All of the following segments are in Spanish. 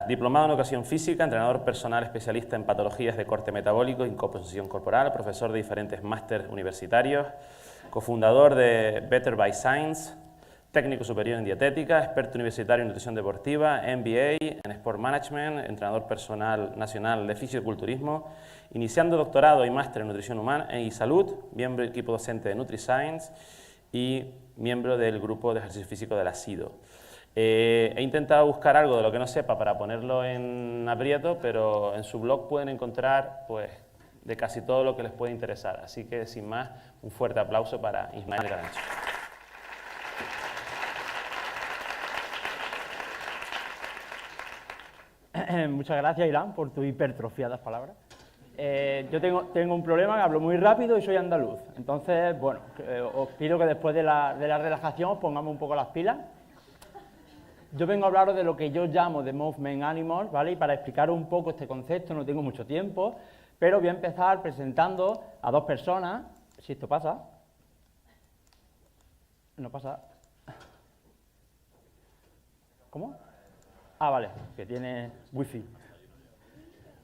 Diplomado en Educación Física, entrenador personal especialista en patologías de corte metabólico y composición corporal, profesor de diferentes másteres universitarios, cofundador de Better by Science, técnico superior en dietética, experto universitario en nutrición deportiva, MBA en Sport Management, entrenador personal nacional de fisiculturismo, iniciando doctorado y máster en nutrición humana y salud, miembro del equipo docente de NutriScience y miembro del grupo de ejercicio físico de la SIDO. He intentado buscar algo de lo que no sepa para ponerlo en aprieto, pero en su blog pueden encontrar pues, de casi todo lo que les puede interesar. Así que, sin más, un fuerte aplauso para Ismael Garancho. Muchas gracias, Irán, por tus hipertrofiadas palabras. Yo tengo un problema, hablo muy rápido y soy andaluz. Entonces, bueno, os pido que después de la relajación os pongamos un poco las pilas. Yo vengo a hablaros de lo que yo llamo de Movement Animals, ¿vale? Y para explicaros un poco este concepto, no tengo mucho tiempo, pero voy a empezar presentando a dos personas. Si esto pasa. No pasa. ¿Cómo? Ah, vale, que tiene wifi.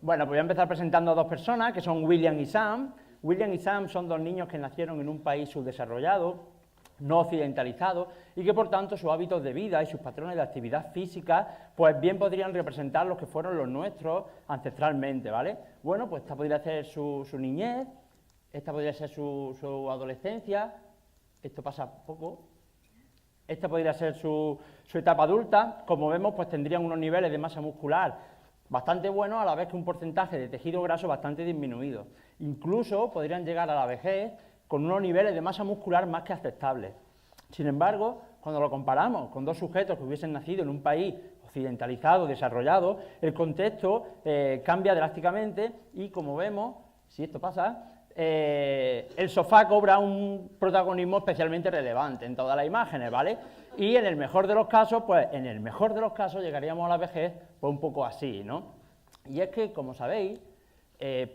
Bueno, pues voy a empezar presentando a dos personas, que son William y Sam. William y Sam son dos niños que nacieron en un país subdesarrollado, no occidentalizado, y que por tanto sus hábitos de vida y sus patrones de actividad física, pues bien podrían representar los que fueron los nuestros ancestralmente, ¿vale? Bueno, pues esta podría ser su niñez, esta podría ser su adolescencia, esto pasa poco, esta podría ser su etapa adulta. Como vemos, pues tendrían unos niveles de masa muscular bastante buenos, a la vez que un porcentaje de tejido graso bastante disminuido. Incluso podrían llegar a la vejez con unos niveles de masa muscular más que aceptables. Sin embargo, cuando lo comparamos con dos sujetos que hubiesen nacido en un país occidentalizado, desarrollado, el contexto cambia drásticamente y, como vemos, si esto pasa, el sofá cobra un protagonismo especialmente relevante en todas las imágenes, ¿vale? Y en el mejor de los casos, pues en el mejor de los casos llegaríamos a la vejez pues un poco así, ¿no? Y es que, como sabéis,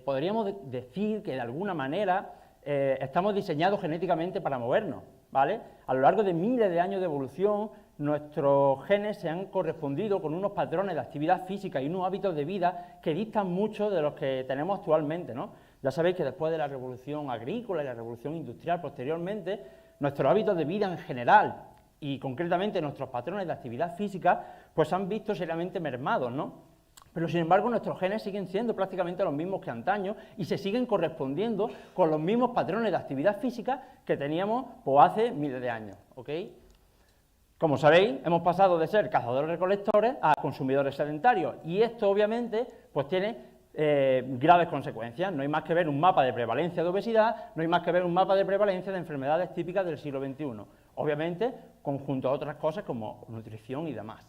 podríamos decir que de alguna manera estamos diseñados genéticamente para movernos, ¿vale? A lo largo de miles de años de evolución, nuestros genes se han correspondido con unos patrones de actividad física y unos hábitos de vida que distan mucho de los que tenemos actualmente, ¿no? Ya sabéis que después de la revolución agrícola y la revolución industrial posteriormente, nuestros hábitos de vida en general y concretamente nuestros patrones de actividad física, pues han visto seriamente mermados, ¿no? Pero, sin embargo, nuestros genes siguen siendo prácticamente los mismos que antaño y se siguen correspondiendo con los mismos patrones de actividad física que teníamos pues, hace miles de años, ¿ok? Como sabéis, hemos pasado de ser cazadores-recolectores a consumidores sedentarios y esto, obviamente, pues tiene graves consecuencias. No hay más que ver un mapa de prevalencia de obesidad, no hay más que ver un mapa de prevalencia de enfermedades típicas del siglo XXI. Obviamente, conjunto a otras cosas como nutrición y demás.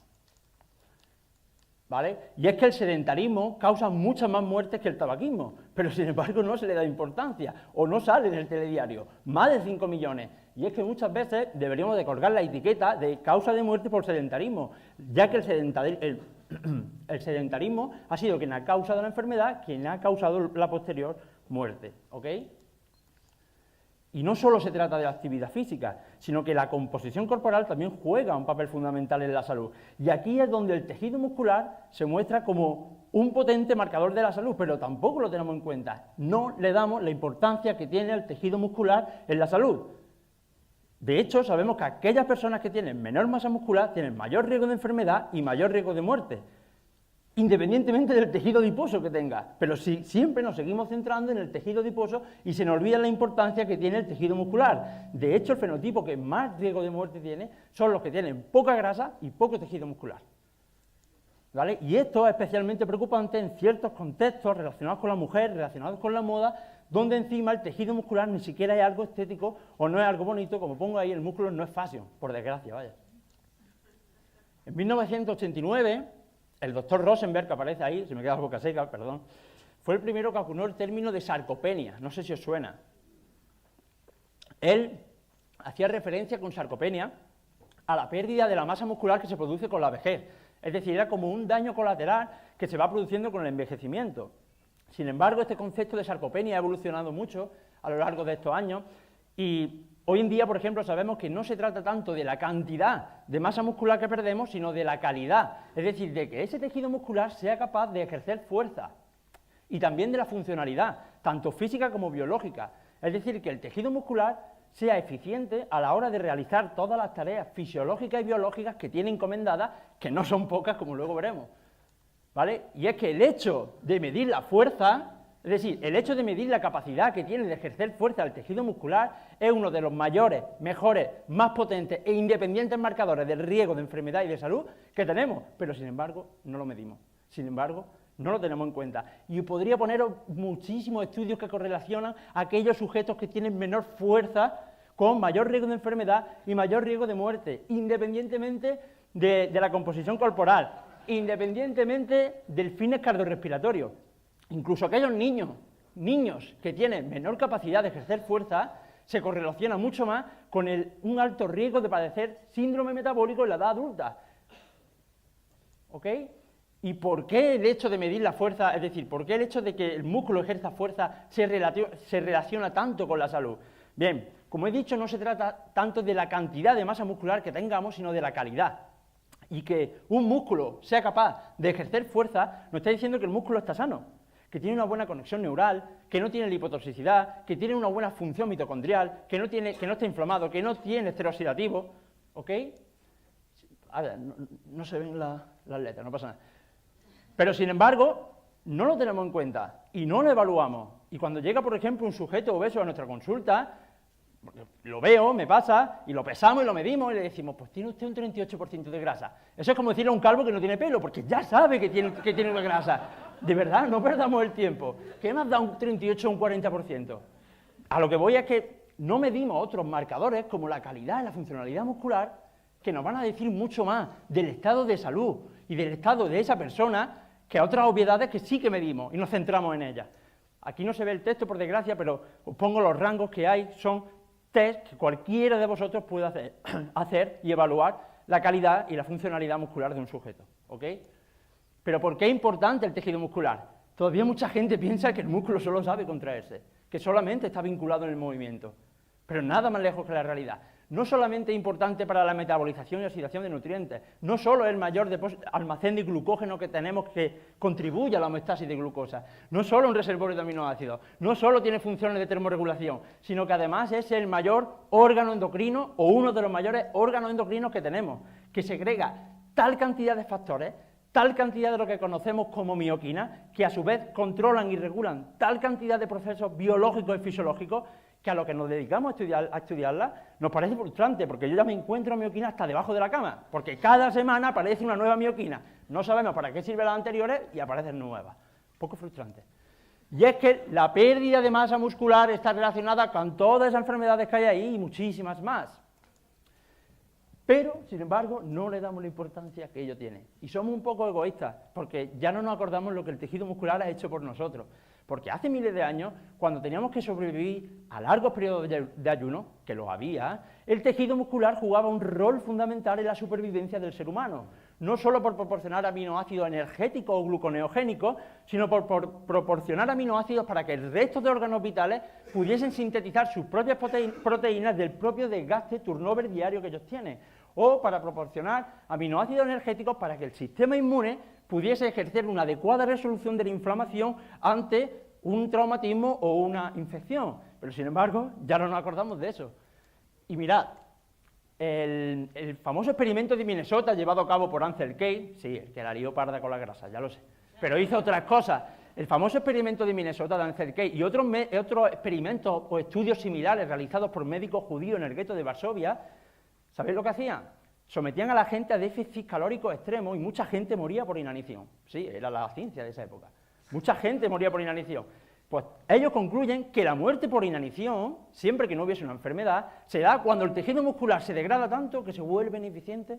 ¿Vale? Y es que el sedentarismo causa muchas más muertes que el tabaquismo, pero sin embargo no se le da importancia, o no sale en el telediario, más de 5 millones. Y es que muchas veces deberíamos de colgar la etiqueta de causa de muerte por sedentarismo, ya que el sedentarismo ha sido quien ha causado la enfermedad, quien ha causado la posterior muerte, ¿ok? Y no solo se trata de la actividad física, sino que la composición corporal también juega un papel fundamental en la salud. Y aquí es donde el tejido muscular se muestra como un potente marcador de la salud, pero tampoco lo tenemos en cuenta. No le damos la importancia que tiene el tejido muscular en la salud. De hecho, sabemos que aquellas personas que tienen menor masa muscular tienen mayor riesgo de enfermedad y mayor riesgo de muerte, independientemente del tejido adiposo que tenga, pero sí, siempre nos seguimos centrando en el tejido adiposo y se nos olvida la importancia que tiene el tejido muscular. De hecho, el fenotipo que más riesgo de muerte tiene son los que tienen poca grasa y poco tejido muscular, ¿vale? Y esto es especialmente preocupante en ciertos contextos relacionados con la mujer, relacionados con la moda, donde encima el tejido muscular ni siquiera es algo estético o no es algo bonito, como pongo ahí, el músculo no es fashion, por desgracia, vaya. En 1989... el doctor Rosenberg, que aparece ahí, se me queda la boca seca, perdón, fue el primero que acuñó el término de sarcopenia, no sé si os suena. Él hacía referencia con sarcopenia a la pérdida de la masa muscular que se produce con la vejez, es decir, era como un daño colateral que se va produciendo con el envejecimiento. Sin embargo, este concepto de sarcopenia ha evolucionado mucho a lo largo de estos años Y hoy en día, por ejemplo, sabemos que no se trata tanto de la cantidad de masa muscular que perdemos, sino de la calidad, es decir, de que ese tejido muscular sea capaz de ejercer fuerza y también de la funcionalidad, tanto física como biológica, es decir, que el tejido muscular sea eficiente a la hora de realizar todas las tareas fisiológicas y biológicas que tiene encomendadas, que no son pocas, como luego veremos, ¿vale? Y es que el hecho de medir la fuerza, es decir, el hecho de medir la capacidad que tiene de ejercer fuerza el tejido muscular es uno de los mayores, mejores, más potentes e independientes marcadores del riesgo de enfermedad y de salud que tenemos, pero sin embargo no lo medimos, sin embargo no lo tenemos en cuenta. Y podría poneros muchísimos estudios que correlacionan a aquellos sujetos que tienen menor fuerza con mayor riesgo de enfermedad y mayor riesgo de muerte, independientemente de la composición corporal, independientemente del fitness cardiorrespiratorio. Incluso aquellos niños que tienen menor capacidad de ejercer fuerza, se correlaciona mucho más con un alto riesgo de padecer síndrome metabólico en la edad adulta. ¿Ok? ¿Y por qué el hecho de medir la fuerza, es decir, por qué el hecho de que el músculo ejerza fuerza se relaciona tanto con la salud? Bien, como he dicho, no se trata tanto de la cantidad de masa muscular que tengamos, sino de la calidad. Y que un músculo sea capaz de ejercer fuerza, nos está diciendo que el músculo está sano, que tiene una buena conexión neural, que no tiene lipotoxicidad, que tiene una buena función mitocondrial, que no está inflamado, que no tiene estrés oxidativo, ¿ok? A ver, no se ven las letras, no pasa nada. Pero, sin embargo, no lo tenemos en cuenta y no lo evaluamos. Y cuando llega, por ejemplo, un sujeto obeso a nuestra consulta, lo veo, me pasa, y lo pesamos y lo medimos y le decimos, pues tiene usted un 38% de grasa. Eso es como decirle a un calvo que no tiene pelo, porque ya sabe que tiene una grasa. De verdad, no perdamos el tiempo. ¿Qué más da un 38 o un 40%? A lo que voy es que no medimos otros marcadores como la calidad y la funcionalidad muscular que nos van a decir mucho más del estado de salud y del estado de esa persona que otras obviedades que sí que medimos y nos centramos en ellas. Aquí no se ve el texto, por desgracia, pero os pongo los rangos que hay, son test que cualquiera de vosotros puede hacer y evaluar la calidad y la funcionalidad muscular de un sujeto, ¿ok? Pero ¿por qué es importante el tejido muscular? Todavía mucha gente piensa que el músculo solo sabe contraerse, que solamente está vinculado en el movimiento, pero nada más lejos que la realidad. No solamente es importante para la metabolización y oxidación de nutrientes, no solo es el mayor almacén de glucógeno que tenemos que contribuye a la homeostasis de glucosa, no solo un reservorio de aminoácidos, no solo tiene funciones de termorregulación, sino que además es el mayor órgano endocrino o uno de los mayores órganos endocrinos que tenemos, que segrega tal cantidad de factores, tal cantidad de lo que conocemos como mioquinas, que a su vez controlan y regulan tal cantidad de procesos biológicos y fisiológicos que a lo que nos dedicamos a estudiarla nos parece frustrante, porque yo ya me encuentro mioquina hasta debajo de la cama, porque cada semana aparece una nueva mioquina, no sabemos para qué sirven las anteriores y aparecen nuevas. Poco frustrante. Y es que la pérdida de masa muscular está relacionada con todas esas enfermedades que hay ahí y muchísimas más. Pero, sin embargo, no le damos la importancia que ello tiene. Y somos un poco egoístas, porque ya no nos acordamos lo que el tejido muscular ha hecho por nosotros. Porque hace miles de años, cuando teníamos que sobrevivir a largos periodos de ayuno, que los había, el tejido muscular jugaba un rol fundamental en la supervivencia del ser humano. No solo por proporcionar aminoácidos energéticos o gluconeogénicos, sino por proporcionar aminoácidos para que el resto de órganos vitales pudiesen sintetizar sus propias proteínas del propio desgaste turnover diario que ellos tienen, o para proporcionar aminoácidos energéticos para que el sistema inmune pudiese ejercer una adecuada resolución de la inflamación ante un traumatismo o una infección. Pero, sin embargo, ya no nos acordamos de eso. Y mirad, el famoso experimento de Minnesota llevado a cabo por Ansel Keys, sí, el que la lió parda con la grasa, ya lo sé, pero hizo otras cosas. El famoso experimento de Minnesota de Ansel Keys y otros experimentos o estudios similares realizados por médicos judíos en el gueto de Varsovia, ¿sabéis lo que hacían? Sometían a la gente a déficit calórico extremo y mucha gente moría por inanición. Sí, era la ciencia de esa época. Mucha gente moría por inanición. Pues ellos concluyen que la muerte por inanición, siempre que no hubiese una enfermedad, se da cuando el tejido muscular se degrada tanto que se vuelve ineficiente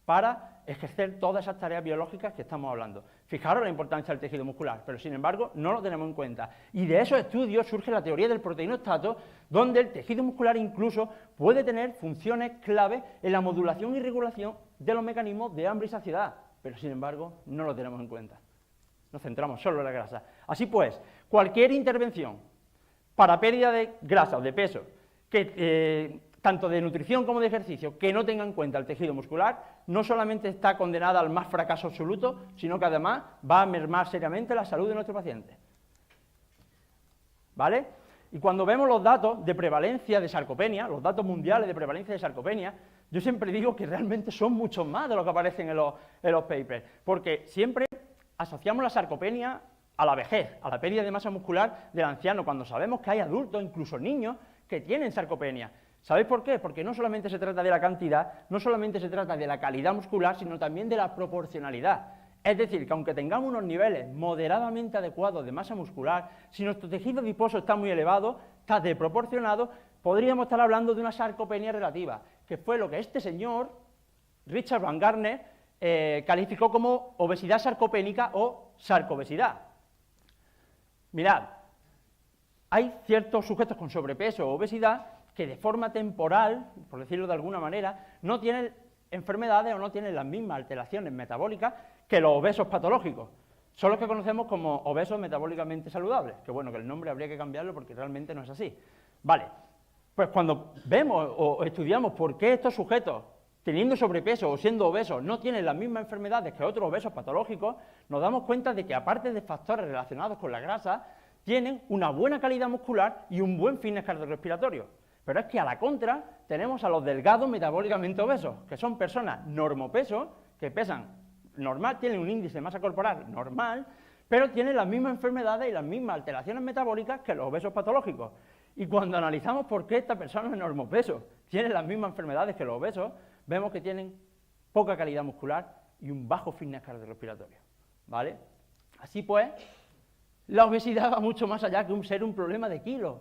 para ejercer todas esas tareas biológicas que estamos hablando. Fijaros la importancia del tejido muscular, pero sin embargo no lo tenemos en cuenta. Y de esos estudios surge la teoría del proteinostato, donde el tejido muscular incluso puede tener funciones clave en la modulación y regulación de los mecanismos de hambre y saciedad, pero sin embargo no lo tenemos en cuenta. Nos centramos solo en la grasa. Así pues, cualquier intervención para pérdida de grasa o de peso tanto de nutrición como de ejercicio, que no tenga en cuenta el tejido muscular, no solamente está condenada al más fracaso absoluto, sino que además va a mermar seriamente la salud de nuestro paciente. ¿Vale? Y cuando vemos los datos de prevalencia de sarcopenia, los datos mundiales de prevalencia de sarcopenia, yo siempre digo que realmente son muchos más de los que aparecen en los papers, porque siempre asociamos la sarcopenia a la vejez, a la pérdida de masa muscular del anciano, cuando sabemos que hay adultos, incluso niños, que tienen sarcopenia. ¿Sabéis por qué? Porque no solamente se trata de la cantidad, no solamente se trata de la calidad muscular, sino también de la proporcionalidad. Es decir, que aunque tengamos unos niveles moderadamente adecuados de masa muscular, si nuestro tejido adiposo está muy elevado, está desproporcionado, podríamos estar hablando de una sarcopenia relativa, que fue lo que este señor, Richard Van Garner, calificó como obesidad sarcopénica o sarcobesidad. Mirad, hay ciertos sujetos con sobrepeso o obesidad que de forma temporal, por decirlo de alguna manera, no tienen enfermedades o no tienen las mismas alteraciones metabólicas que los obesos patológicos. Son los que conocemos como obesos metabólicamente saludables, que bueno, que el nombre habría que cambiarlo porque realmente no es así. Vale, pues cuando vemos o estudiamos por qué estos sujetos, teniendo sobrepeso o siendo obesos, no tienen las mismas enfermedades que otros obesos patológicos, nos damos cuenta de que aparte de factores relacionados con la grasa, tienen una buena calidad muscular y un buen fitness cardiorrespiratorio. Pero es que a la contra tenemos a los delgados metabólicamente obesos, que son personas normopeso, que pesan normal, tienen un índice de masa corporal normal, pero tienen las mismas enfermedades y las mismas alteraciones metabólicas que los obesos patológicos. Y cuando analizamos por qué esta persona es normopeso, tiene las mismas enfermedades que los obesos, vemos que tienen poca calidad muscular y un bajo fitness cardiorrespiratorio, ¿vale? Así pues, la obesidad va mucho más allá que ser un problema de kilos,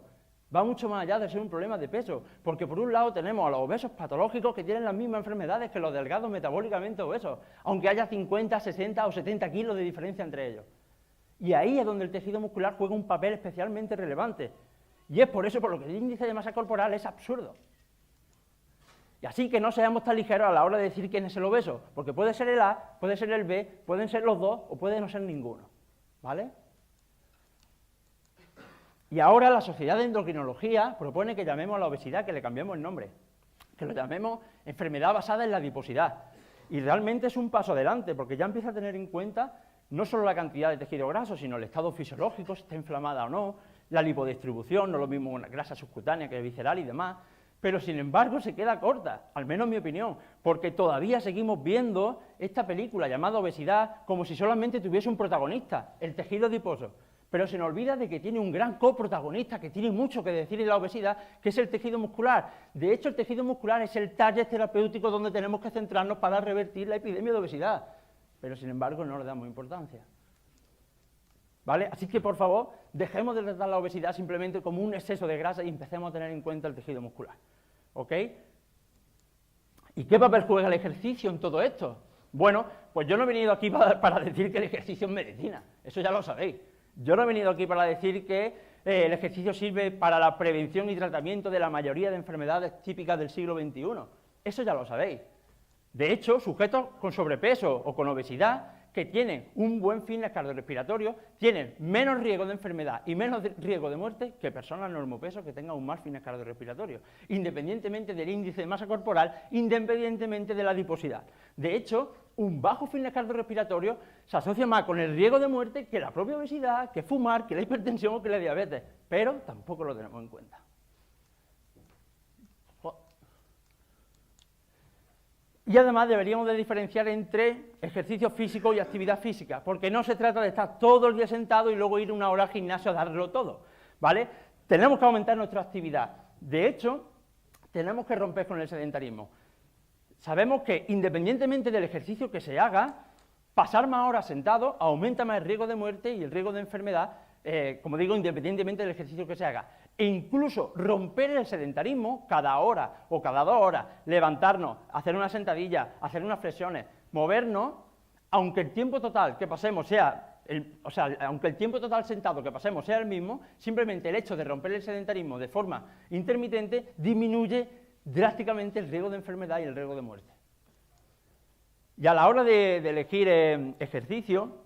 va mucho más allá de ser un problema de peso, porque por un lado tenemos a los obesos patológicos que tienen las mismas enfermedades que los delgados metabólicamente obesos, aunque haya 50, 60 o 70 kilos de diferencia entre ellos. Y ahí es donde el tejido muscular juega un papel especialmente relevante, y es por eso por lo que el índice de masa corporal es absurdo. Y así que no seamos tan ligeros a la hora de decir quién es el obeso, porque puede ser el A, puede ser el B, pueden ser los dos o puede no ser ninguno, ¿vale? Y ahora la Sociedad de Endocrinología propone que llamemos a la obesidad, que le cambiemos el nombre, que lo llamemos enfermedad basada en la adiposidad. Y realmente es un paso adelante, porque ya empieza a tener en cuenta no solo la cantidad de tejido graso, sino el estado fisiológico, si está inflamada o no, la lipodistribución, no lo mismo una grasa subcutánea que visceral y demás, pero sin embargo se queda corta, al menos en mi opinión, porque todavía seguimos viendo esta película llamada Obesidad como si solamente tuviese un protagonista, el tejido adiposo. Pero se nos olvida de que tiene un gran coprotagonista que tiene mucho que decir en la obesidad, que es el tejido muscular. De hecho, el tejido muscular es el target terapéutico donde tenemos que centrarnos para revertir la epidemia de obesidad. Pero, sin embargo, no le damos importancia. ¿Vale? Así que, por favor, dejemos de tratar la obesidad simplemente como un exceso de grasa y empecemos a tener en cuenta el tejido muscular. ¿Ok? ¿Y qué papel juega el ejercicio en todo esto? Bueno, pues yo no he venido aquí para decir que el ejercicio es medicina, eso ya lo sabéis. Yo no he venido aquí para decir que el ejercicio sirve para la prevención y tratamiento de la mayoría de enfermedades típicas del siglo XXI. Eso ya lo sabéis. De hecho, sujetos con sobrepeso o con obesidad que tienen un buen fitness cardiorrespiratorio tienen menos riesgo de enfermedad y menos riesgo de muerte que personas normopesos que tengan un mal fitness cardiorrespiratorio, independientemente del índice de masa corporal, independientemente de la adiposidad. De hecho, un bajo fitness cardiorrespiratorio se asocia más con el riesgo de muerte que la propia obesidad, que fumar, que la hipertensión o que la diabetes, pero tampoco lo tenemos en cuenta. Y además deberíamos de diferenciar entre ejercicio físico y actividad física, porque no se trata de estar todo el día sentado y luego ir una hora al gimnasio a darlo todo, ¿vale? Tenemos que aumentar nuestra actividad. De hecho, tenemos que romper con el sedentarismo. Sabemos que independientemente del ejercicio que se haga, pasar más horas sentado aumenta más el riesgo de muerte y el riesgo de enfermedad, como digo, independientemente del ejercicio que se haga. E incluso romper el sedentarismo cada hora o cada 2 horas, levantarnos, hacer una sentadilla, hacer unas flexiones, movernos, aunque el tiempo total que pasemos sea, aunque el tiempo total sentado que pasemos sea el mismo, simplemente el hecho de romper el sedentarismo de forma intermitente disminuye drásticamente el riesgo de enfermedad y el riesgo de muerte. Y a la hora de elegir ejercicio,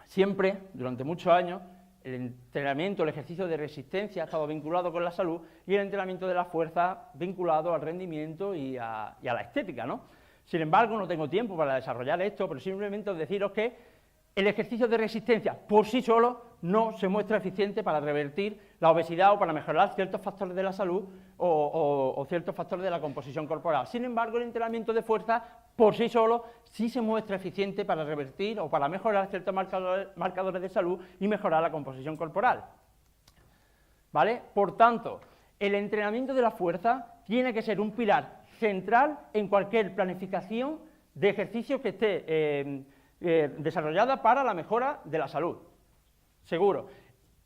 siempre, durante muchos años, El entrenamiento, el ejercicio de resistencia ha estado vinculado con la salud y el entrenamiento de la fuerza vinculado al rendimiento y a la estética, ¿no? Sin embargo, no tengo tiempo para desarrollar esto, pero simplemente deciros que el ejercicio de resistencia por sí solo no se muestra eficiente para revertir la obesidad o para mejorar ciertos factores de la salud o ciertos factores de la composición corporal. Sin embargo, el entrenamiento de fuerza por sí solo sí se muestra eficiente para revertir o para mejorar ciertos marcadores de salud y mejorar la composición corporal. ¿Vale? Por tanto, el entrenamiento de la fuerza tiene que ser un pilar central en cualquier planificación de ejercicio que esté desarrollada para la mejora de la salud. Seguro.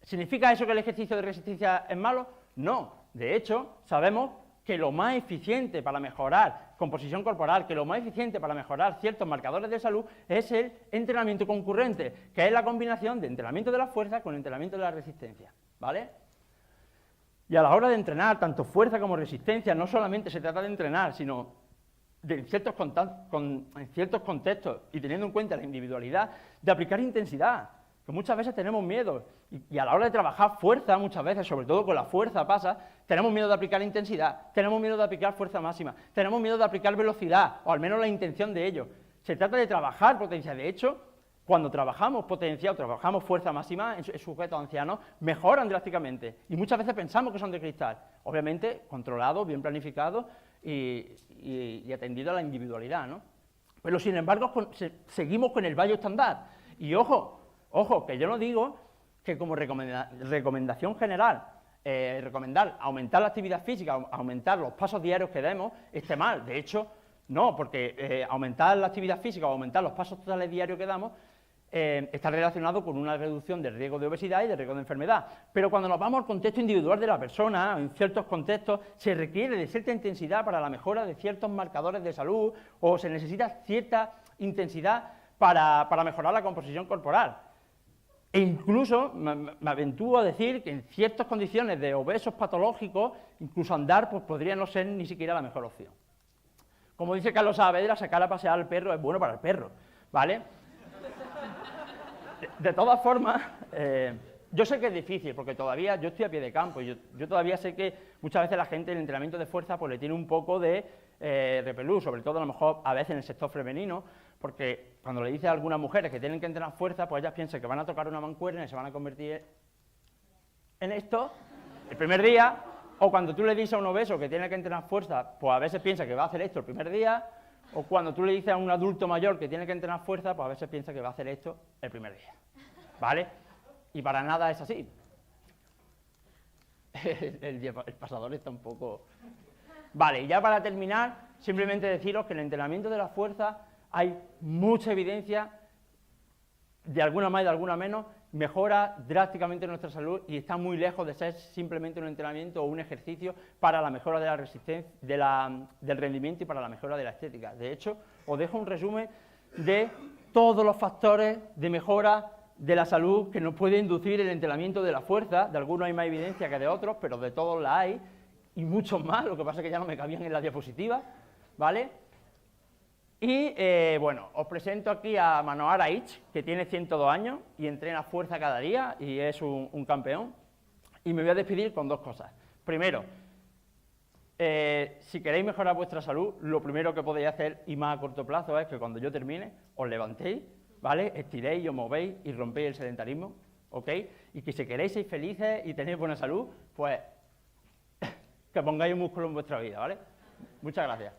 ¿Significa eso que el ejercicio de resistencia es malo? No. De hecho, sabemos que lo más eficiente para mejorar composición corporal, que lo más eficiente para mejorar ciertos marcadores de salud es el entrenamiento concurrente, que es la combinación de entrenamiento de la fuerza con entrenamiento de la resistencia, ¿vale? Y a la hora de entrenar tanto fuerza como resistencia, no solamente se trata de entrenar, sino en ciertos contextos y teniendo en cuenta la individualidad, de aplicar intensidad, que muchas veces tenemos miedo, y a la hora de trabajar fuerza, muchas veces, sobre todo con la fuerza pasa, tenemos miedo de aplicar intensidad, tenemos miedo de aplicar fuerza máxima, tenemos miedo de aplicar velocidad, o al menos la intención de ello. Se trata de trabajar potencia. De hecho, cuando trabajamos potencia o trabajamos fuerza máxima en sujetos ancianos, mejoran drásticamente, y muchas veces pensamos que son de cristal, obviamente controlado, bien planificado y atendido a la individualidad, ¿no? Pero sin embargo seguimos con el vallo estándar, y ojo, que yo no digo que como recomendación general, recomendar aumentar la actividad física, aumentar los pasos diarios que demos, esté mal. De hecho, no, porque aumentar la actividad física o aumentar los pasos totales diarios que damos está relacionado con una reducción del riesgo de obesidad y del riesgo de enfermedad. Pero cuando nos vamos al contexto individual de la persona, en ciertos contextos se requiere de cierta intensidad para la mejora de ciertos marcadores de salud, o se necesita cierta intensidad para mejorar la composición corporal. E incluso me aventúo a decir que en ciertas condiciones de obesos patológicos, incluso andar pues podría no ser ni siquiera la mejor opción. Como dice Carlos Saavedra, sacar a pasear al perro es bueno para el perro, ¿vale? De todas formas, yo sé que es difícil, porque todavía yo estoy a pie de campo, y yo todavía sé que muchas veces la gente en el entrenamiento de fuerza pues le tiene un poco de repelús, sobre todo a lo mejor a veces en el sector femenino, porque cuando le dices a algunas mujeres que tienen que entrenar fuerza, pues ellas piensan que van a tocar una mancuerna y se van a convertir en esto el primer día, o cuando tú le dices a un obeso que tiene que entrenar fuerza, pues a veces piensa que va a hacer esto el primer día, o cuando tú le dices a un adulto mayor que tiene que entrenar fuerza, pues a veces piensa que va a hacer esto el primer día, ¿vale? Y para nada es así. El pasador está un poco... Vale, y ya para terminar, simplemente deciros que en el entrenamiento de la fuerza hay mucha evidencia, de alguna más y de alguna menos, mejora drásticamente nuestra salud y está muy lejos de ser simplemente un entrenamiento o un ejercicio para la mejora de la resistencia, del rendimiento y para la mejora de la estética. De hecho, os dejo un resumen de todos los factores de mejora de la salud que nos puede inducir el entrenamiento de la fuerza. De algunos hay más evidencia que de otros, pero de todos la hay, y muchos más, lo que pasa es que ya no me cabían en la diapositiva, ¿vale? Y bueno, os presento aquí a Manohar Aish, que tiene 102 años y entrena fuerza cada día y es un campeón. Y me voy a despedir con dos cosas. Primero, si queréis mejorar vuestra salud, lo primero que podéis hacer, y más a corto plazo, es que cuando yo termine, os levantéis, ¿vale? Estiréis y os movéis y rompéis el sedentarismo, ¿ok? Y que si queréis ser felices y tenéis buena salud, pues que pongáis un músculo en vuestra vida, ¿vale? Muchas gracias.